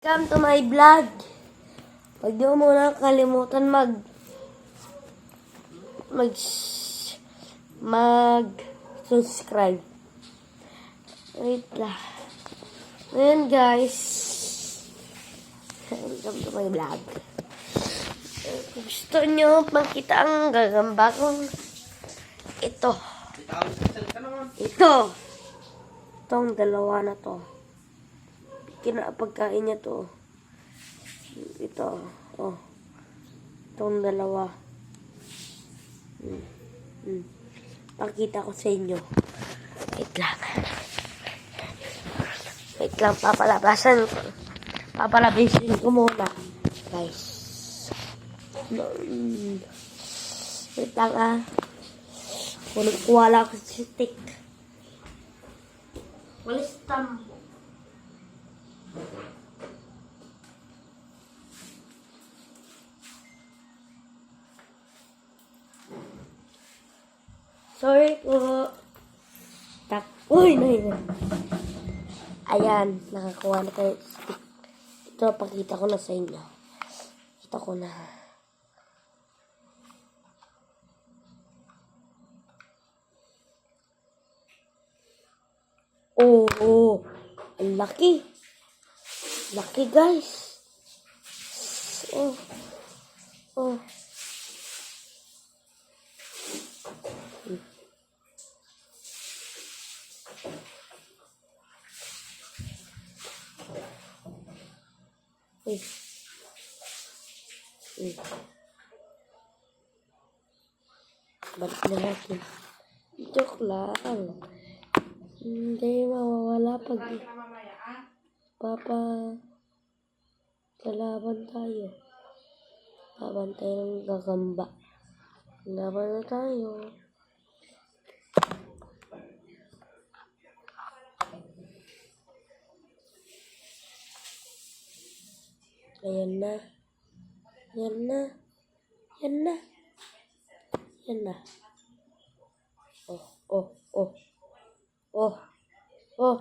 Welcome to my vlog. Huwag niyo muna kalimutan mag-subscribe. Wait lang. Ngayon guys, welcome to my vlog. Kung gusto niyo makita ang gagamba kong ito. Itong dalawa na to. Pagkain niya to. Ito. Oh. Itong dalawa. Pakita ko sa inyo. Wait lang. Papalabasin ko muna. Guys. Wait lang Wala ko si stick. Walis tambo. Sorry po. Uy, ayan, nakakuha na tayo stick. Ito, pakita ko na sa inyo. Kita ko na. Oh, ang laki. Laki, guys. Oh. Balik na natin. Joke lang. Hindi mawawala pag kalaban tayo. Laban tayo ng gagamba. Laban na tayo. Ayan na. Oh.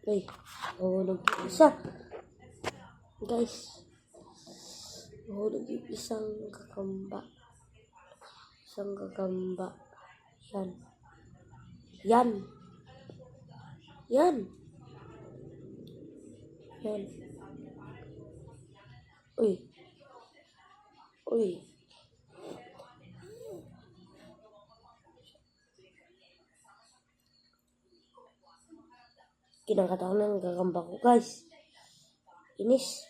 Uy, nahulog yung isa. Guys, nahulog yung isang gagamba. Yan. Uy. Kinakatawan ng gagamba ko, guys. Inis.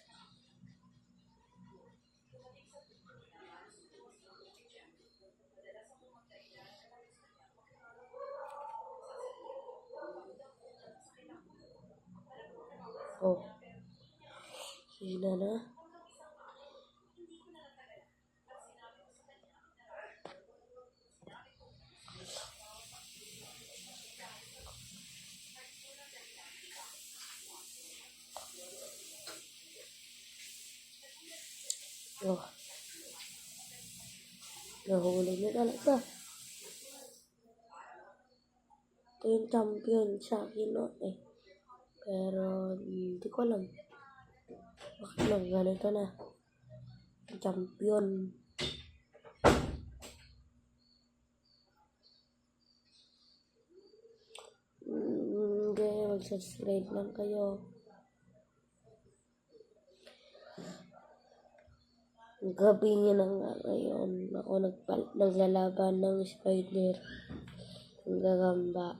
Oh. Hina na. Oh. Nahulog na talaga. Ito yung champion sa akin, no? Pero, hindi ko alam. Bakit lang ganito na? Champion. Hindi, mag-subscribe lang kayo. Gabi niya na nga ngayon. Ako naglalaban ng spider. Ang gagamba.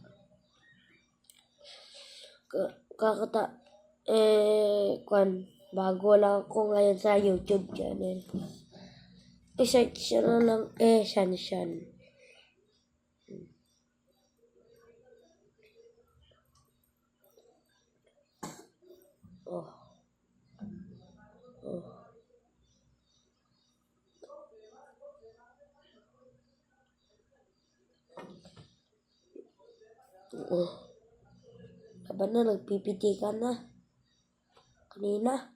Bago lang ako ngayon sa YouTube channel. I-search na lang Shanshan. Oh. Oh. Oh. Laban na, nagpipiti ka na. Kanina.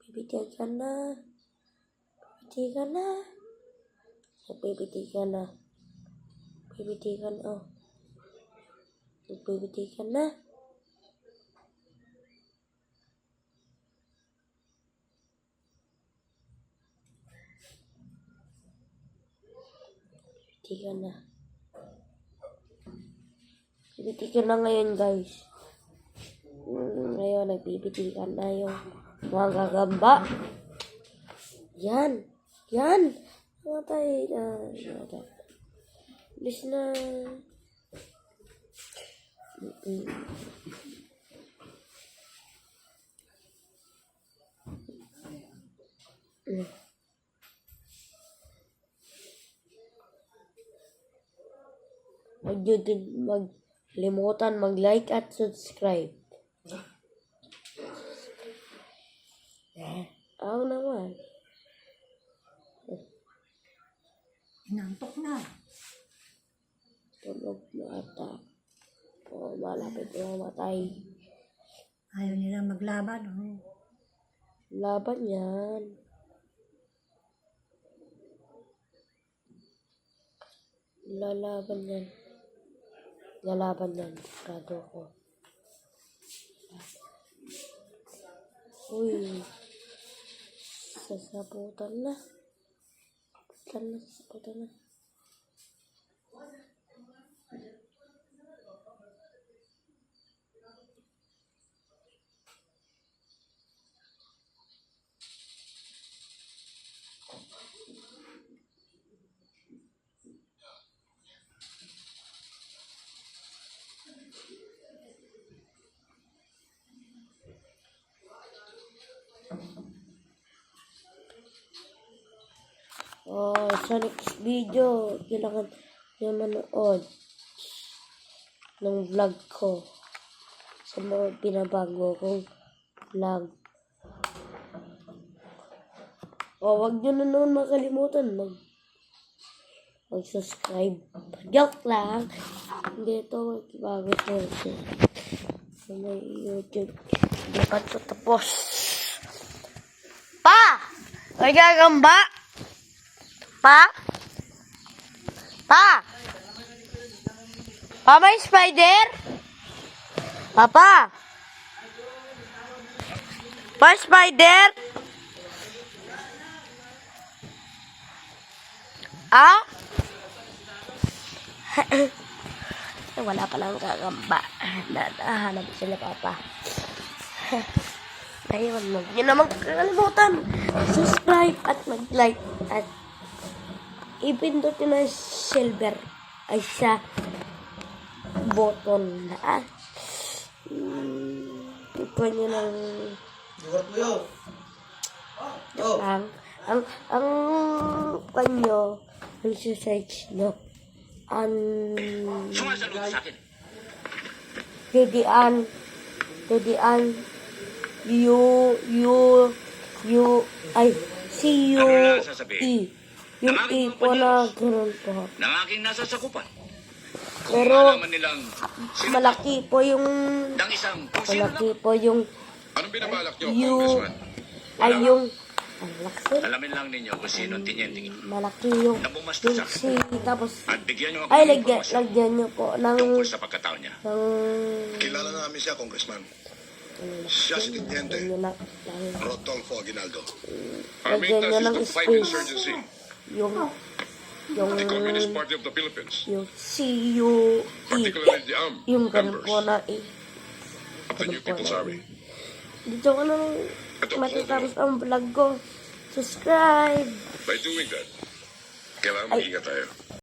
Pipiti ka na. Pipiti ka na. Nagpipiti ka na. Pipiti ka na. Oh. Nagpipiti ka na. Pipiti ka na. Pipiti ka na ngayon, guys. Ngayon, nagpipiti ka na yung mga gagamba. Yan. Yan. Matay na. Matay. Bilis na. Maglimutan mag-like at subscribe. Ako naman. Inantok na. Tulog na ata. O, malapit na matay. Ayaw nila maglaban. Oh. Laban yan. Lalaban yan. Lalaban yan. Sigurado ko. Uy. Sasabutan na. Sasabutan na. Oh, sa next video, kailangan nyo manood ng vlog ko. Sa mga pinabago kong vlog. Oh, wag nyo na naman makalimutan mag-subscribe. Joke lang. Hindi ito bago ko. Sa may YouTube. Hindi pa ito tapos. Pa! May gagamba! Pa? Pa? Pa, may spider? Papa? Pa, spider? Ah? Wala palang gagamba. Nahanap sila, Papa. Ngayon, huwag nyo naman kakalimutan. Subscribe at mag-like at ipindot nyo na silver ay sa button na ito nyo ng ang kanyo ang search nyo Sumasagot sa akin. Didian C-U-E yung E po na gano'n po. Ng aking nasa sakupan. Pero Alaman nilang malaki po yung ng isang kusino malaki lang. po yung Anong binabalak niyo, yung Congressman? ay yung ang laki. Alamin lang ninyo kung sinong tinyending ito. Malaki yung Nabumastos sa si tapos At bigyan niyo ako ay ng lagyan impormasyon nyo po tungkol sa pagkatao niya. ng Kilala namin siya, Congressman. Siya si Teniente lagyan nyo Rodolfo Aguinaldo. Our Lagyan main nyo ng task is to fight space. insurgency, yung the Communist Party of the Philippines, yung C-U-E particularly the armed yung ganun members po na of the New People's Army. dito ko nang matatapos ang vlog ko. Subscribe! By doing that, kailangan Ay. mag-ingat tayo.